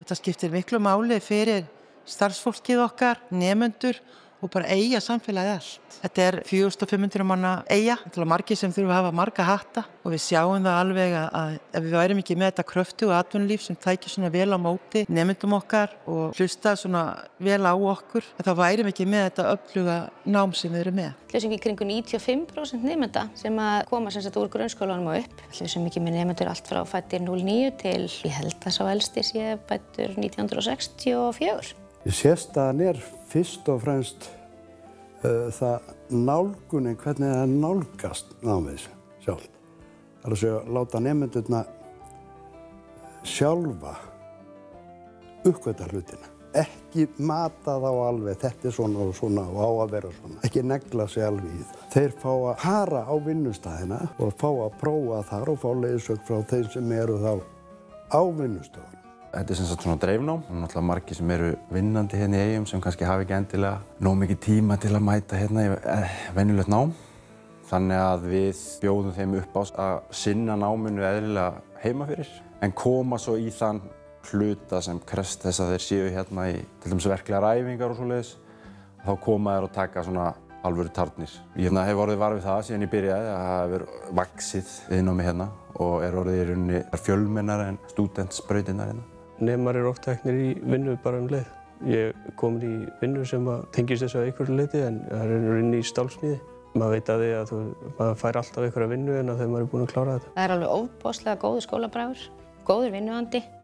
Þetta skiptir miklu máli fyrir starfsfólkið okkar, nemendur og bara eyja samfélagið allt. Þetta 4500 manna eyja, þetta margir sem þurfa að hafa marga hatta og við sjáum það alveg að ef við værum ekki með þetta kröftugu atvinnulíf sem tækir svona vel á móti nemendum okkar og hlusta svona vel á okkur, þá værum ekki með þetta öfluga nám sem við erum með. Hljóðsum í kringu 95% nemenda sem að koma sem sagt úr grunnskólanum og upp. Hljóðsum ekki með nemendur allt frá fæddir 09 til ég held að sá elsti sé fæddur 1964. Sérstaðan fyrst og fremst það nálgunin, hvernig það nálgast námið sjálf. Það að segja, láta nemendurna sjálfa uppgöta hlutina. Ekki mata þá alveg, þetta svona og svona og á að vera svona. Ekki negla sig alveg í það. Þeir fá að fara á vinnustæðina og fá að prófa þar og fá leiðsögn frá þeim sem eru þá á vinnustöðunum. Þetta sem sagt svona dreifnám. Það náttúrulega margir sem eru vinnandi hérna í Eyjum sem kannski hafa ekki endilega nóg mikið tíma til að mæta hérna í venjulegt nám. Þannig að við bjóðum þeim upp á að sinna náminu eðlilega heima fyrir en koma svo í þann hluta sem krefst þess að þeir séu hérna í til dæmis verklegar æfingar og svoleiðis. Þá koma þeir og taka svona alvöru tarnir. Ég hef orðið var við það síðan ég byrjaði að það hefur vaxið iðnnámið hérna og orðið í rauninni fjölmennara en stúdentsbrautirnar hérna. Nemar oft teknir í vinnu bara leið. Ég komin í vinnu sem tengist þessu að einhverju leyti en það inni í stálsmíði. Maður veit að því að maður fær alltaf einhverja vinnu en að þegar maður búinn að klára þetta. Það alveg ofboðslega góður skólabragur, góður vinnuandi.